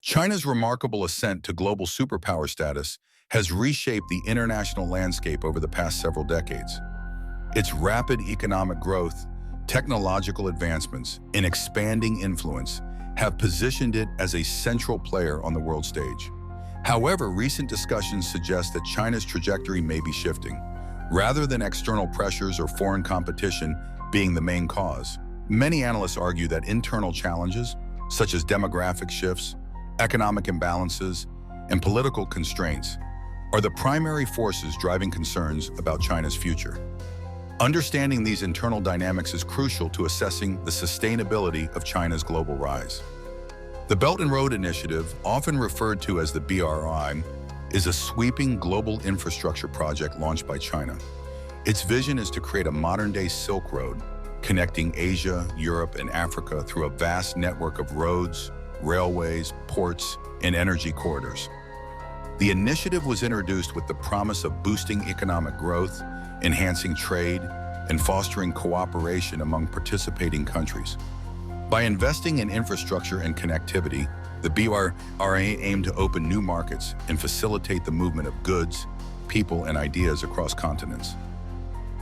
China's remarkable ascent to global superpower status has reshaped the international landscape over the past several decades. Its rapid economic growth, technological advancements, and expanding influence have positioned it as a central player on the world stage. However, recent discussions suggest that China's trajectory may be shifting. Rather than external pressures or foreign competition being the main cause, many analysts argue that internal challenges, such as demographic shifts, economic imbalances, and political constraints, are the primary forces driving concerns about China's future. Understanding these internal dynamics is crucial to assessing the sustainability of China's global rise. The Belt and Road Initiative, often referred to as the BRI, is a sweeping global infrastructure project launched by China. Its vision is to create a modern-day Silk Road, connecting Asia, Europe, and Africa through a vast network of roads, railways, ports, and energy corridors. The initiative was introduced with the promise of boosting economic growth, enhancing trade, and fostering cooperation among participating countries. By investing in infrastructure and connectivity, the BRI aimed to open new markets and facilitate the movement of goods, people, and ideas across continents.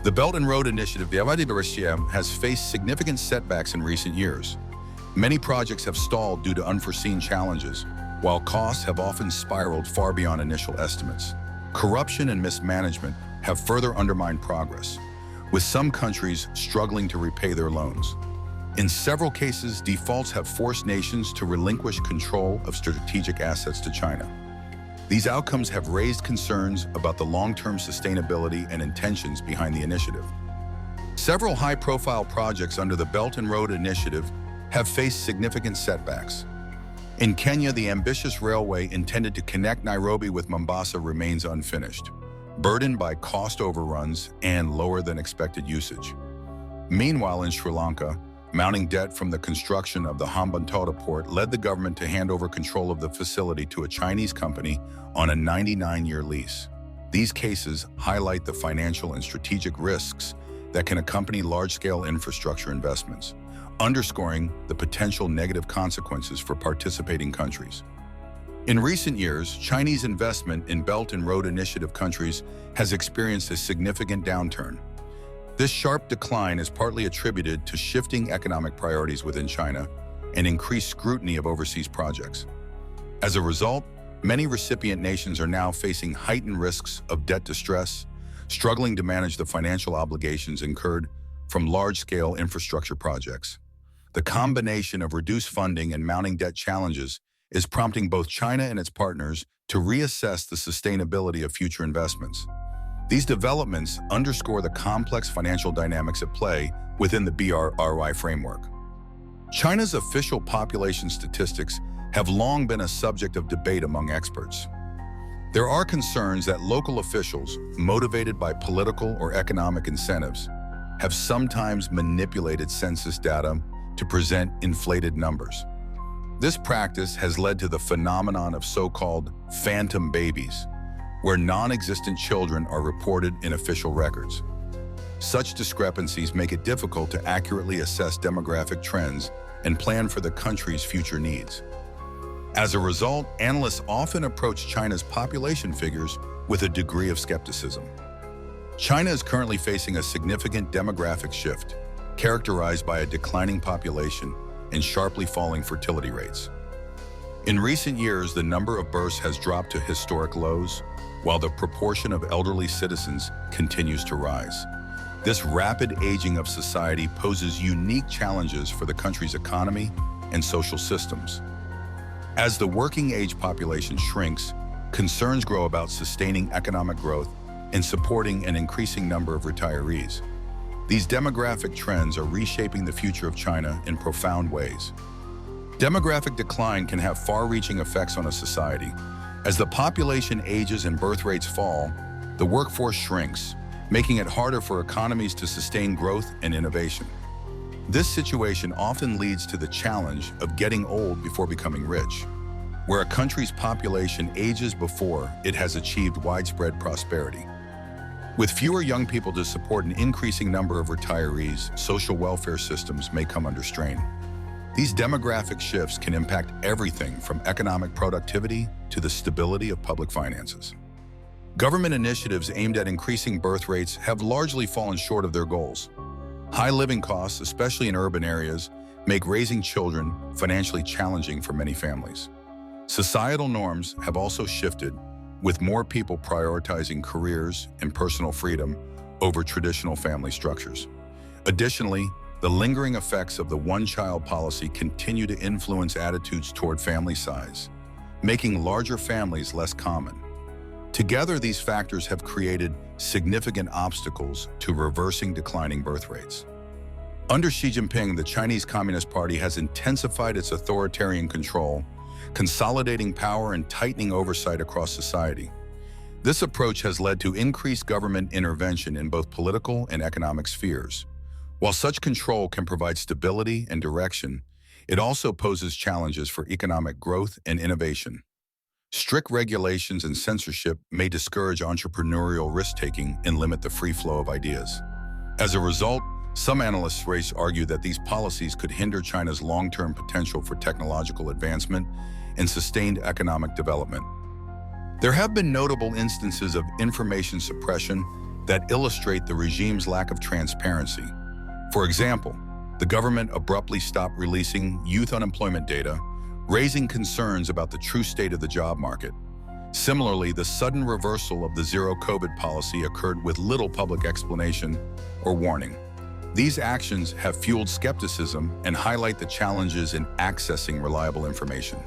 The Belt and Road Initiative has faced significant setbacks in recent years. Many projects have stalled due to unforeseen challenges, while costs have often spiraled far beyond initial estimates. Corruption and mismanagement have further undermined progress, with some countries struggling to repay their loans. In several cases, defaults have forced nations to relinquish control of strategic assets to China. These outcomes have raised concerns about the long-term sustainability and intentions behind the initiative. Several high-profile projects under the Belt and Road Initiative have faced significant setbacks. In Kenya, the ambitious railway intended to connect Nairobi with Mombasa remains unfinished, burdened by cost overruns and lower than expected usage. Meanwhile, in Sri Lanka, mounting debt from the construction of the Hambantota port led the government to hand over control of the facility to a Chinese company on a 99-year lease. These cases highlight the financial and strategic risks that can accompany large-scale infrastructure investments, underscoring the potential negative consequences for participating countries. In recent years, Chinese investment in Belt and Road Initiative countries has experienced a significant downturn. This sharp decline is partly attributed to shifting economic priorities within China and increased scrutiny of overseas projects. As a result, many recipient nations are now facing heightened risks of debt distress, struggling to manage the financial obligations incurred from large-scale infrastructure projects. The combination of reduced funding and mounting debt challenges is prompting both China and its partners to reassess the sustainability of future investments. These developments underscore the complex financial dynamics at play within the BRI framework. China's official population statistics have long been a subject of debate among experts. There are concerns that local officials, motivated by political or economic incentives, have sometimes manipulated census data to present inflated numbers. This practice has led to the phenomenon of so-called phantom babies, where non-existent children are reported in official records. Such discrepancies make it difficult to accurately assess demographic trends and plan for the country's future needs. As a result, analysts often approach China's population figures with a degree of skepticism. China is currently facing a significant demographic shift, characterized by a declining population and sharply falling fertility rates. In recent years, the number of births has dropped to historic lows, while the proportion of elderly citizens continues to rise. This rapid aging of society poses unique challenges for the country's economy and social systems. As the working age population shrinks, concerns grow about sustaining economic growth and supporting an increasing number of retirees. These demographic trends are reshaping the future of China in profound ways. Demographic decline can have far-reaching effects on a society. As the population ages and birth rates fall, the workforce shrinks, making it harder for economies to sustain growth and innovation. This situation often leads to the challenge of getting old before becoming rich, where a country's population ages before it has achieved widespread prosperity. With fewer young people to support an increasing number of retirees, social welfare systems may come under strain. These demographic shifts can impact everything from economic productivity to the stability of public finances. Government initiatives aimed at increasing birth rates have largely fallen short of their goals. High living costs, especially in urban areas, make raising children financially challenging for many families. Societal norms have also shifted, with more people prioritizing careers and personal freedom over traditional family structures. Additionally, the lingering effects of the one-child policy continue to influence attitudes toward family size, making larger families less common. Together, these factors have created significant obstacles to reversing declining birth rates. Under Xi Jinping, the Chinese Communist Party has intensified its authoritarian control, consolidating power and tightening oversight across society. This approach has led to increased government intervention in both political and economic spheres. While such control can provide stability and direction, it also poses challenges for economic growth and innovation. Strict regulations and censorship may discourage entrepreneurial risk-taking and limit the free flow of ideas. As a result, some analysts argue that these policies could hinder China's long-term potential for technological advancement and sustained economic development. There have been notable instances of information suppression that illustrate the regime's lack of transparency. For example, the government abruptly stopped releasing youth unemployment data, raising concerns about the true state of the job market. Similarly, the sudden reversal of the zero-COVID policy occurred with little public explanation or warning. These actions have fueled skepticism and highlight the challenges in accessing reliable information.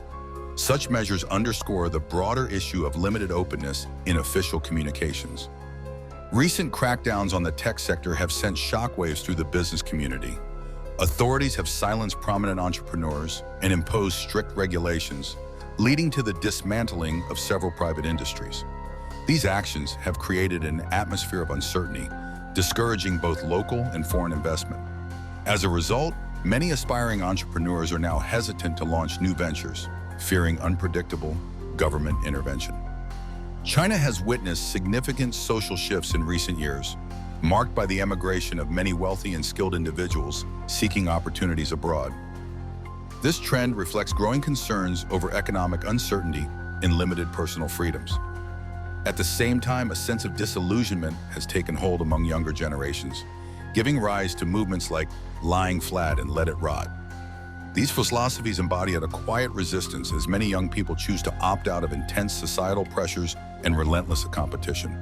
Such measures underscore the broader issue of limited openness in official communications. Recent crackdowns on the tech sector have sent shockwaves through the business community. Authorities have silenced prominent entrepreneurs and imposed strict regulations, leading to the dismantling of several private industries. These actions have created an atmosphere of uncertainty, discouraging both local and foreign investment. As a result, many aspiring entrepreneurs are now hesitant to launch new ventures, fearing unpredictable government intervention. China has witnessed significant social shifts in recent years, marked by the emigration of many wealthy and skilled individuals seeking opportunities abroad. This trend reflects growing concerns over economic uncertainty and limited personal freedoms. At the same time, a sense of disillusionment has taken hold among younger generations, giving rise to movements like lying flat and let it rot. These philosophies embody a quiet resistance as many young people choose to opt out of intense societal pressures and relentless competition.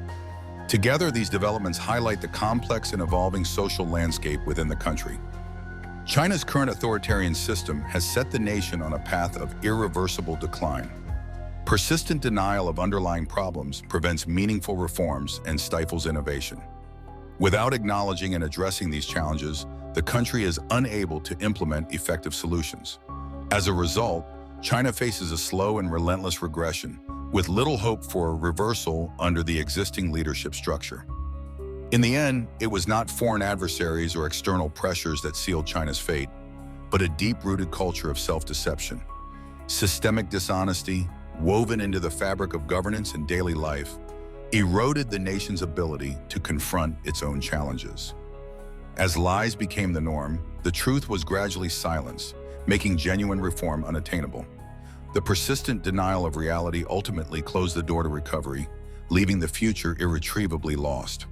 Together, these developments highlight the complex and evolving social landscape within the country. China's current authoritarian system has set the nation on a path of irreversible decline. Persistent denial of underlying problems prevents meaningful reforms and stifles innovation. Without acknowledging and addressing these challenges, the country is unable to implement effective solutions. As a result, China faces a slow and relentless regression, with little hope for a reversal under the existing leadership structure. In the end, it was not foreign adversaries or external pressures that sealed China's fate, but a deep-rooted culture of self-deception. Systemic dishonesty, woven into the fabric of governance and daily life, eroded the nation's ability to confront its own challenges. As lies became the norm, the truth was gradually silenced, making genuine reform unattainable. The persistent denial of reality ultimately closed the door to recovery, leaving the future irretrievably lost.